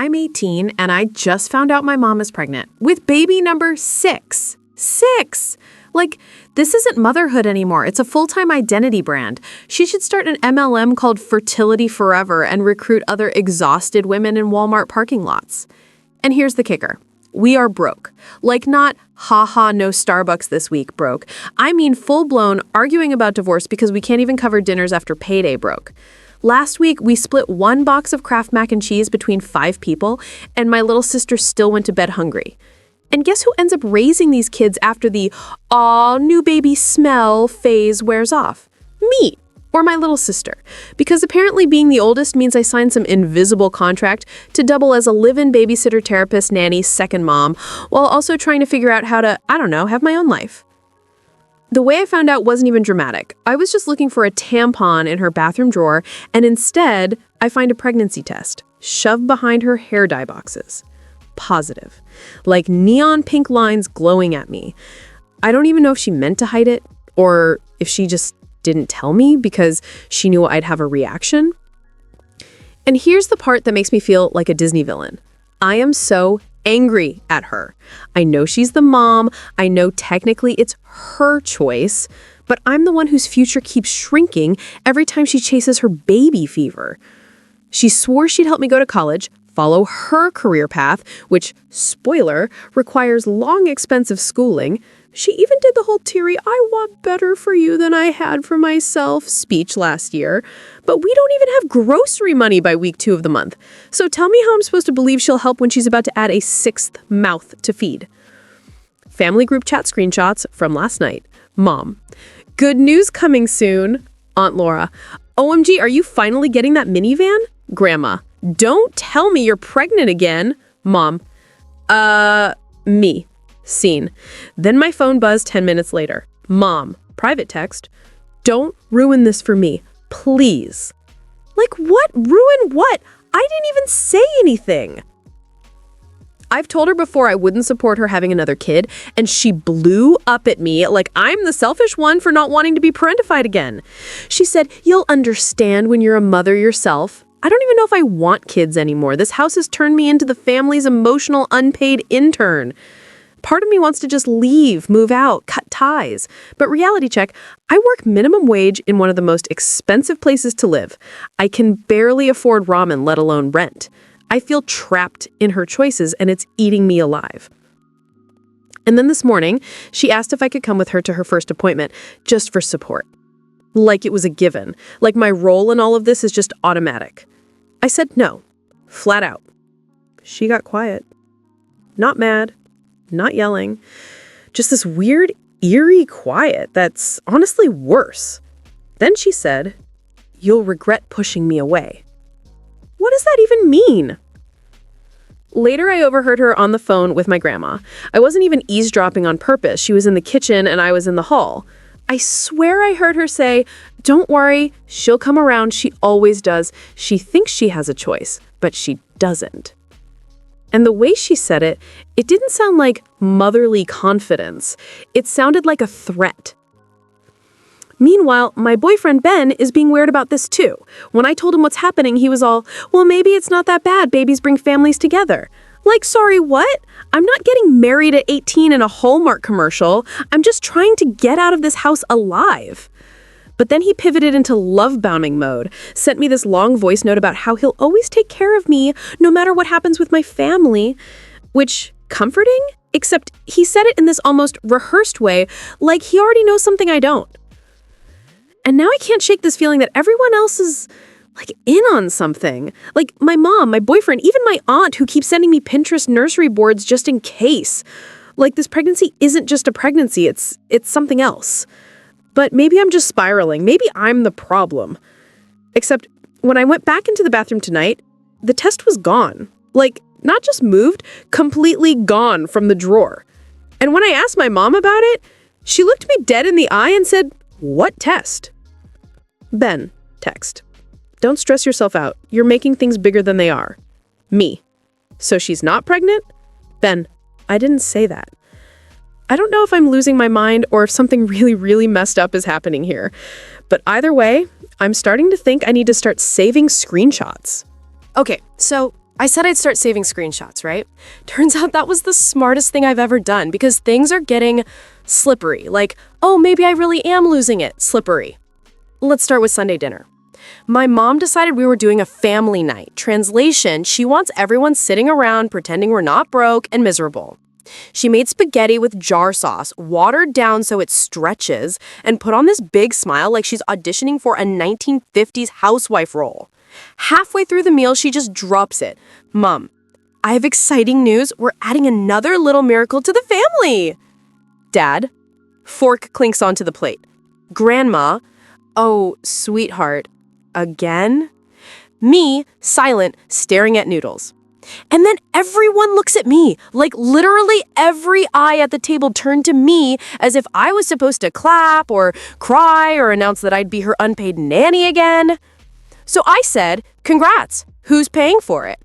I'm 18 and I just found out my mom is pregnant with baby number 6. 6! Like, this isn't motherhood anymore. It's a full-time identity brand. She should start an MLM called Fertility Forever and recruit other exhausted women in Walmart parking lots. And here's the kicker. We are broke. Like, not, haha, no Starbucks this week broke. I mean full-blown arguing about divorce because we can't even cover dinners after payday broke. Last week, we split 1 box of Kraft mac and cheese between 5 people, and my little sister still went to bed hungry. And guess who ends up raising these kids after the "aw, new baby smell" phase wears off? Me, or my little sister. Because apparently being the oldest means I signed some invisible contract to double as a live-in babysitter, therapist, nanny, second mom, while also trying to figure out how to, have my own life. The way I found out wasn't even dramatic. I was just looking for a tampon in her bathroom drawer, and instead, I find a pregnancy test shoved behind her hair dye boxes. Positive. Like neon pink lines glowing at me. I don't even know if she meant to hide it, or if she just didn't tell me because she knew I'd have a reaction. And here's the part that makes me feel like a Disney villain. I am so angry at her. I know she's the mom. I know technically it's her choice, but I'm the one whose future keeps shrinking every time she chases her baby fever. She swore she'd help me go to college, follow her career path, which, spoiler, requires long, expensive schooling. She even did the whole teary, "I want better for you than I had for myself" speech last year. But we don't even have grocery money by week 2 of the month. So tell me how I'm supposed to believe she'll help when she's about to add a 6th mouth to feed. Family group chat screenshots from last night. Mom: "Good news coming soon." Aunt Laura: "OMG, are you finally getting that minivan?" Grandma: "Don't tell me you're pregnant again." Mom: Me. Scene. Then my phone buzzed 10 minutes later. Mom, private text: "Don't ruin this for me, please." Like, what? Ruin what? I didn't even say anything. I've told her before I wouldn't support her having another kid, and she blew up at me like I'm the selfish one for not wanting to be parentified again. She said, "You'll understand when you're a mother yourself." I don't even know if I want kids anymore. This house has turned me into the family's emotional unpaid intern. Part of me wants to just leave, move out, cut ties. But reality check, I work minimum wage in one of the most expensive places to live. I can barely afford ramen, let alone rent. I feel trapped in her choices, and it's eating me alive. And then this morning, she asked if I could come with her to her first appointment, just for support. Like it was a given. Like my role in all of this is just automatic. I said no, flat out. She got quiet. Not mad, not yelling. Just this weird, eerie quiet that's honestly worse. Then she said, "You'll regret pushing me away." What does that even mean? Later, I overheard her on the phone with my grandma. I wasn't even eavesdropping on purpose. She was in the kitchen and I was in the hall. I swear I heard her say, "Don't worry, she'll come around. She always does. She thinks she has a choice, but she doesn't." And the way she said it, it didn't sound like motherly confidence. It sounded like a threat. Meanwhile, my boyfriend Ben is being weird about this too. When I told him what's happening, he was all, "Well, maybe it's not that bad. Babies bring families together." Like, sorry, what? I'm not getting married at 18 in a Hallmark commercial. I'm just trying to get out of this house alive. But then he pivoted into love-bombing mode, sent me this long voice note about how he'll always take care of me no matter what happens with my family, which, comforting? Except he said it in this almost rehearsed way, like he already knows something I don't. And now I can't shake this feeling that everyone else is like in on something. Like my mom, my boyfriend, even my aunt who keeps sending me Pinterest nursery boards just in case. Like this pregnancy isn't just a pregnancy, it's something else. But maybe I'm just spiraling. Maybe I'm the problem. Except when I went back into the bathroom tonight, the test was gone. Like, not just moved, completely gone from the drawer. And when I asked my mom about it, she looked me dead in the eye and said, "What test?" Ben, text. "Don't stress yourself out. You're making things bigger than they are." Me. "So she's not pregnant?" Ben, "I didn't say that." I don't know if I'm losing my mind or if something really, really messed up is happening here. But either way, I'm starting to think I need to start saving screenshots. Okay, so I said I'd start saving screenshots, right? Turns out that was the smartest thing I've ever done because things are getting slippery. Like, oh, maybe I really am losing it. Slippery. Let's start with Sunday dinner. My mom decided we were doing a family night. Translation, she wants everyone sitting around pretending we're not broke and miserable. She made spaghetti with jar sauce, watered down so it stretches, and put on this big smile like she's auditioning for a 1950s housewife role. Halfway through the meal, she just drops it. Mom, I have exciting news. We're adding another little miracle to the family. Dad, fork clinks onto the plate. Grandma, oh, sweetheart, again? Me, silent, staring at noodles. And then everyone looks at me, like literally every eye at the table turned to me as if I was supposed to clap or cry or announce that I'd be her unpaid nanny again. So I said, congrats, who's paying for it?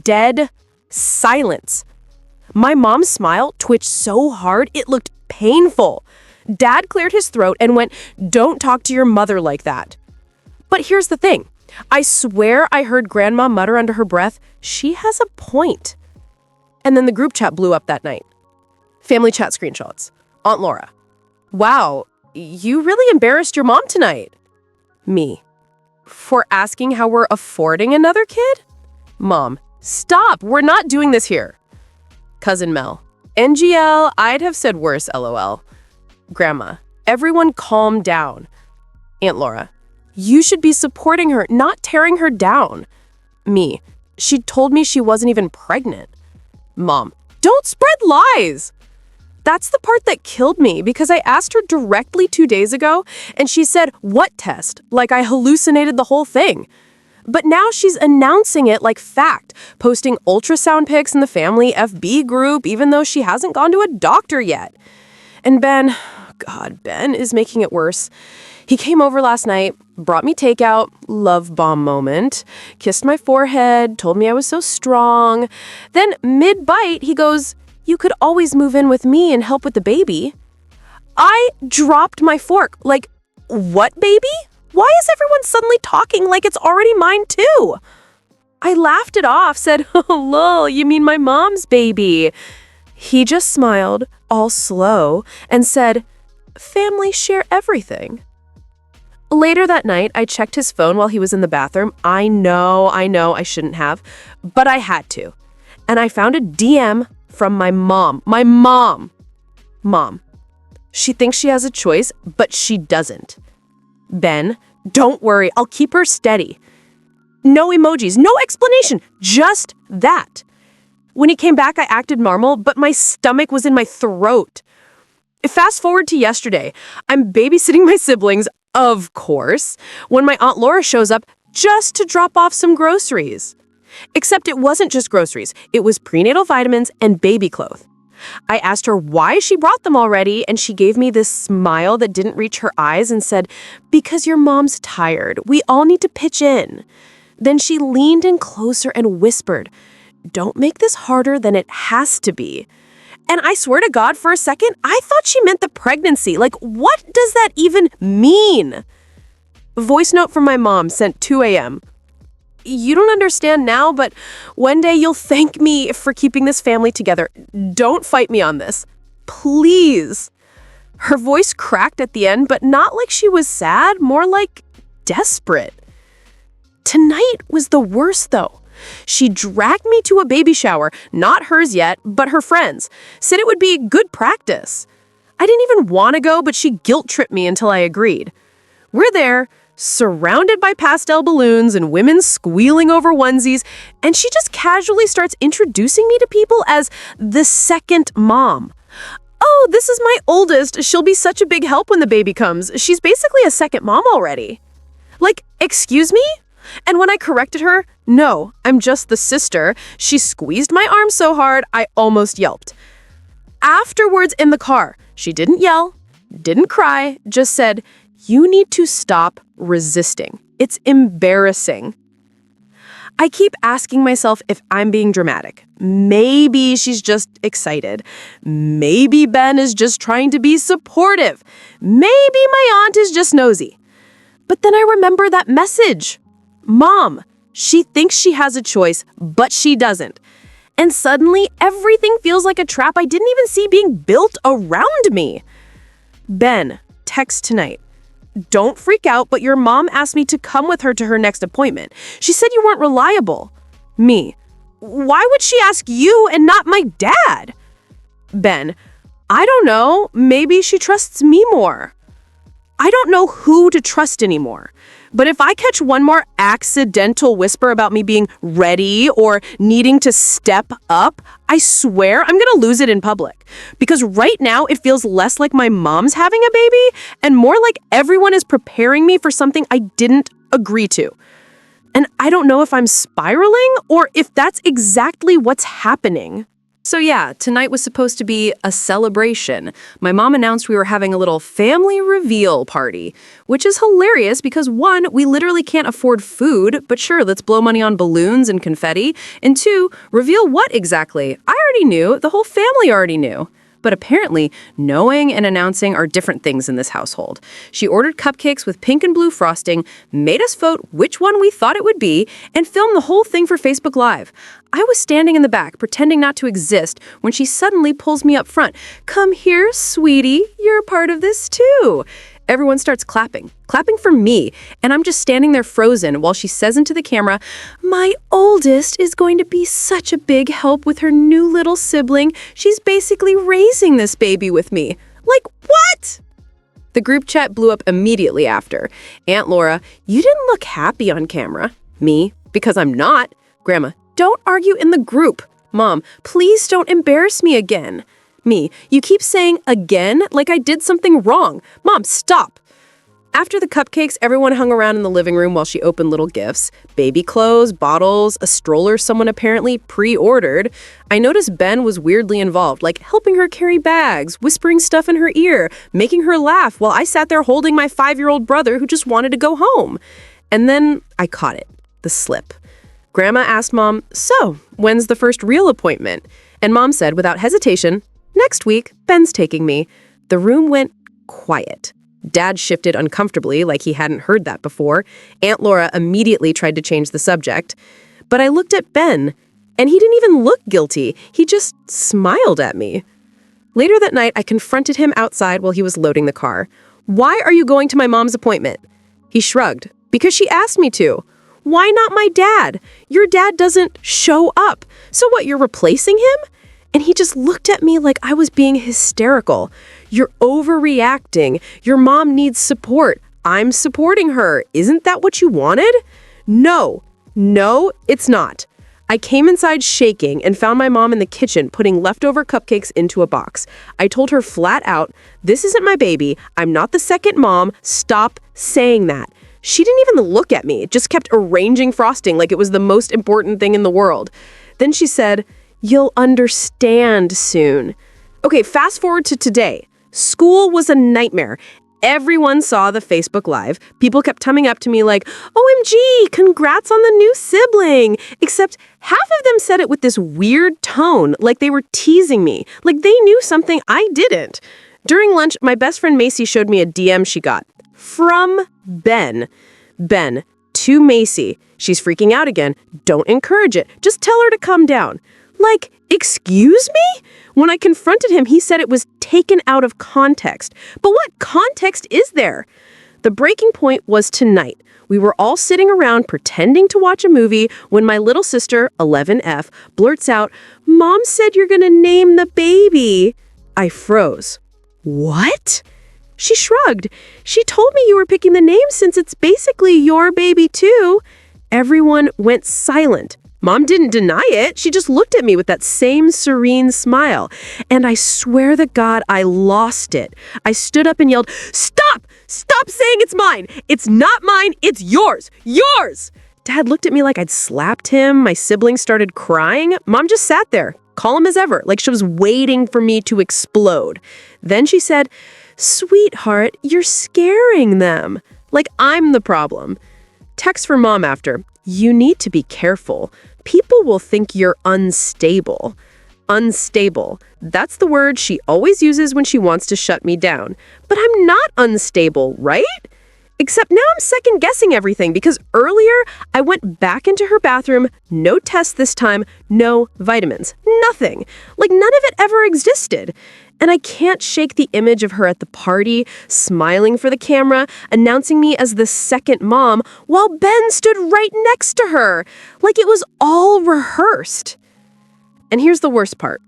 Dead silence. My mom's smile twitched so hard it looked painful. Dad cleared his throat and went, don't talk to your mother like that. But here's the thing. I swear I heard Grandma mutter under her breath, she has a point. And then the group chat blew up that night. Family chat screenshots. Aunt Laura. Wow, you really embarrassed your mom tonight. Me. For asking how we're affording another kid? Mom. Stop, we're not doing this here. Cousin Mel. NGL, I'd have said worse, LOL. Grandma. Everyone calm down. Aunt Laura. You should be supporting her, not tearing her down. Me. She told me she wasn't even pregnant. Mom. Don't spread lies! That's the part that killed me because I asked her directly 2 days ago and she said, what test? Like I hallucinated the whole thing. But now she's announcing it like fact, posting ultrasound pics in the family FB group even though she hasn't gone to a doctor yet. And Ben is making it worse. He came over last night, brought me takeout, love bomb moment, kissed my forehead, told me I was so strong. Then mid-bite, he goes, you could always move in with me and help with the baby. I dropped my fork. Like, what baby? Why is everyone suddenly talking like it's already mine too? I laughed it off, said, oh, lol, you mean my mom's baby. He just smiled, all slow, and said, family share everything. Later that night, I checked his phone while he was in the bathroom. I know, I shouldn't have, but I had to. And I found a DM from my mom. My mom. Mom. She thinks she has a choice, but she doesn't. Ben, don't worry, I'll keep her steady. No emojis, no explanation, just that. When he came back, I acted normal, but my stomach was in my throat. Fast forward to yesterday. I'm babysitting my siblings, of course, when my Aunt Laura shows up just to drop off some groceries. Except it wasn't just groceries. It was prenatal vitamins and baby clothes. I asked her why she brought them already, and she gave me this smile that didn't reach her eyes and said, because your mom's tired. We all need to pitch in. Then she leaned in closer and whispered, don't make this harder than it has to be. And I swear to God, for a second, I thought she meant the pregnancy. Like, what does that even mean? Voice note from my mom sent 2 a.m. You don't understand now, but one day you'll thank me for keeping this family together. Don't fight me on this. Please. Her voice cracked at the end, but not like she was sad, more like desperate. Tonight was the worst, though. She dragged me to a baby shower, not hers yet, but her friend's, said it would be good practice. I didn't even want to go, but she guilt-tripped me until I agreed. We're there, surrounded by pastel balloons and women squealing over onesies, and she just casually starts introducing me to people as the second mom. Oh, this is my oldest. She'll be such a big help when the baby comes. She's basically a second mom already. Like, excuse me? And when I corrected her, no, I'm just the sister, she squeezed my arm so hard, I almost yelped. Afterwards in the car, she didn't yell, didn't cry, just said, you need to stop resisting. It's embarrassing. I keep asking myself if I'm being dramatic. Maybe she's just excited. Maybe Ben is just trying to be supportive. Maybe my aunt is just nosy. But then I remember that message. Mom, She thinks she has a choice, but she doesn't. And suddenly, everything feels like a trap I didn't even see being built around me. Ben, text tonight. Don't freak out, but your mom asked me to come with her to her next appointment. She said you weren't reliable. Me. Why would she ask you and not my dad? Ben. I don't know. Maybe she trusts me more. I don't know who to trust anymore. But if I catch one more accidental whisper about me being ready or needing to step up, I swear I'm gonna lose it in public. Because right now it feels less like my mom's having a baby and more like everyone is preparing me for something I didn't agree to. And I don't know if I'm spiraling or if that's exactly what's happening. So yeah, tonight was supposed to be a celebration. My mom announced we were having a little family reveal party, which is hilarious because one, we literally can't afford food, but sure, let's blow money on balloons and confetti. And two, reveal what exactly? I already knew, the whole family already knew. But apparently, knowing and announcing are different things in this household. She ordered cupcakes with pink and blue frosting, made us vote which one we thought it would be, and filmed the whole thing for Facebook Live. I was standing in the back, pretending not to exist, when she suddenly pulls me up front. Come here, sweetie, you're a part of this too. Everyone starts clapping for me, and I'm just standing there frozen while she says into the camera, my oldest is going to be such a big help with her new little sibling. She's basically raising this baby with me. Like, what? The group chat blew up immediately after. Aunt Laura, you didn't look happy on camera. Me, because I'm not. Grandma, don't argue in the group. Mom, please don't embarrass me again. Me, you keep saying again like I did something wrong. Mom, stop. After the cupcakes, everyone hung around in the living room while she opened little gifts. Baby clothes, bottles, a stroller someone apparently pre-ordered. I noticed Ben was weirdly involved, like helping her carry bags, whispering stuff in her ear, making her laugh while I sat there holding my 5-year-old brother who just wanted to go home. And then I caught it, the slip. Grandma asked Mom, so, when's the first real appointment? And Mom said without hesitation, next week, Ben's taking me. The room went quiet. Dad shifted uncomfortably like he hadn't heard that before. Aunt Laura immediately tried to change the subject. But I looked at Ben, and he didn't even look guilty. He just smiled at me. Later that night, I confronted him outside while he was loading the car. Why are you going to my mom's appointment? He shrugged. Because she asked me to. Why not my dad? Your dad doesn't show up. So what, you're replacing him? And he just looked at me like I was being hysterical. You're overreacting. Your mom needs support. I'm supporting her. Isn't that what you wanted? No, it's not. I came inside shaking and found my mom in the kitchen putting leftover cupcakes into a box. I told her flat out, this isn't my baby. I'm not the second mom. Stop saying that. She didn't even look at me, just kept arranging frosting like it was the most important thing in the world. Then she said, you'll understand soon. Okay, fast forward to today. School was a nightmare. Everyone saw the Facebook Live. People kept coming up to me like, OMG, congrats on the new sibling. Except half of them said it with this weird tone, like they were teasing me, like they knew something I didn't. During lunch, my best friend Macy showed me a DM she got. From Ben. Ben, to Macy. She's freaking out again. Don't encourage it. Just tell her to calm down. Like, excuse me? When I confronted him, he said it was taken out of context. But what context is there? The breaking point was tonight. We were all sitting around pretending to watch a movie when my little sister, 11F, blurts out, Mom said you're gonna name the baby. I froze. What? She shrugged. She told me you were picking the name since it's basically your baby too. Everyone went silent. Mom didn't deny it. She just looked at me with that same serene smile. And I swear to God, I lost it. I stood up and yelled, Stop! Stop saying it's mine! It's not mine, it's yours! Yours! Dad looked at me like I'd slapped him. My siblings started crying. Mom just sat there, calm as ever, like she was waiting for me to explode. Then she said, Sweetheart, you're scaring them. Like I'm the problem. Text for Mom after, you need to be careful. People will think you're unstable. Unstable. That's the word she always uses when she wants to shut me down. But I'm not unstable, right? Except now I'm second guessing everything because earlier I went back into her bathroom, no tests this time, no vitamins, nothing. Like none of it ever existed. And I can't shake the image of her at the party, smiling for the camera, announcing me as the second mom while Ben stood right next to her. Like it was all rehearsed. And here's the worst part.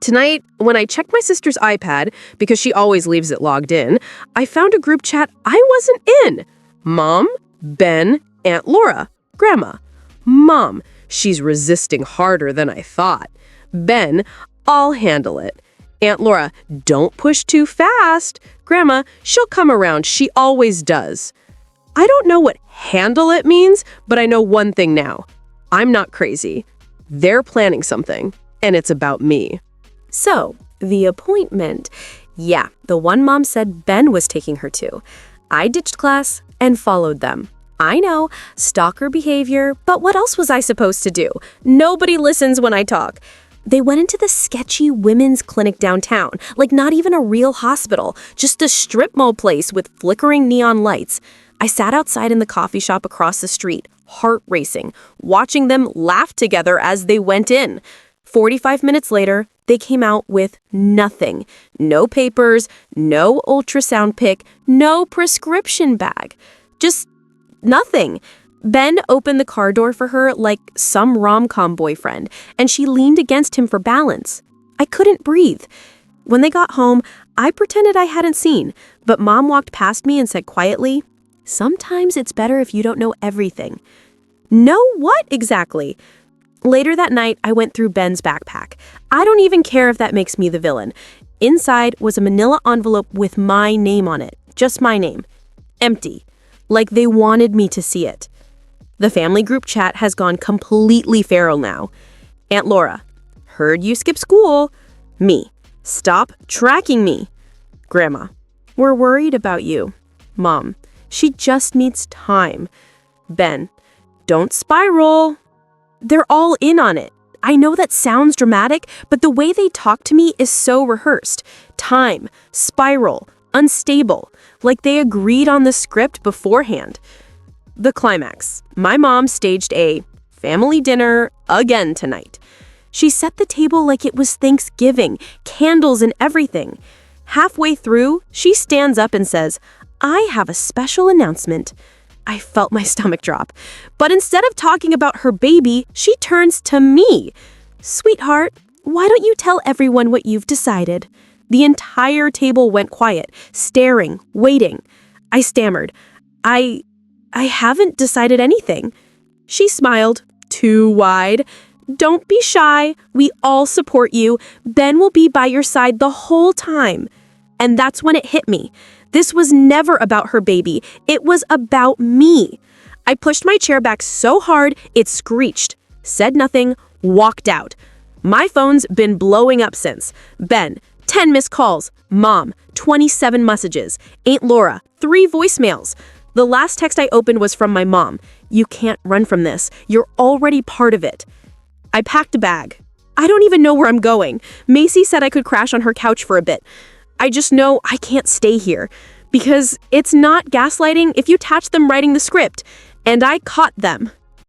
Tonight, when I checked my sister's iPad, because she always leaves it logged in, I found a group chat I wasn't in. Mom, Ben, Aunt Laura, Grandma. Mom, she's resisting harder than I thought. Ben, I'll handle it. Aunt Laura, don't push too fast. Grandma, she'll come around. She always does. I don't know what handle it means, but I know one thing now. I'm not crazy. They're planning something, and it's about me. So, the appointment. Yeah, the one mom said Ben was taking her to. I ditched class and followed them. I know, stalker behavior, but what else was I supposed to do? Nobody listens when I talk. They went into the sketchy women's clinic downtown, like not even a real hospital, just a strip mall place with flickering neon lights. I sat outside in the coffee shop across the street, heart racing, watching them laugh together as they went in. 45 minutes later, they came out with nothing. No papers, no ultrasound pic, no prescription bag. Just nothing. Ben opened the car door for her like some rom-com boyfriend, and she leaned against him for balance. I couldn't breathe. When they got home, I pretended I hadn't seen, but Mom walked past me and said quietly, "Sometimes it's better if you don't know everything." Know what exactly? Later that night, I went through Ben's backpack. I don't even care if that makes me the villain. Inside was a manila envelope with my name on it. Just my name. Empty. Like they wanted me to see it. The family group chat has gone completely feral now. Aunt Laura, heard you skip school. Me, stop tracking me. Grandma, we're worried about you. Mom, she just needs time. Ben, don't spiral. They're all in on it. I know that sounds dramatic, but the way they talk to me is so rehearsed. Time, spiral, unstable, like they agreed on the script beforehand. The climax. My mom staged a family dinner again tonight. She set the table like it was Thanksgiving, candles and everything. Halfway through, she stands up and says, "I have a special announcement." I felt my stomach drop. But instead of talking about her baby, she turns to me. "Sweetheart, why don't you tell everyone what you've decided?" The entire table went quiet, staring, waiting. I stammered, I haven't decided anything." She smiled, too wide. "Don't be shy. We all support you. Ben will be by your side the whole time." And that's when it hit me. This was never about her baby. It was about me. I pushed my chair back so hard it screeched, said nothing, walked out. My phone's been blowing up since. Ben, 10 missed calls. Mom, 27 messages. Aunt Laura, 3 voicemails. The last text I opened was from my mom. "You can't run from this. You're already part of it." I packed a bag. I don't even know where I'm going. Macy said I could crash on her couch for a bit. I just know I can't stay here because it's not gaslighting if you catch them writing the script. And I caught them.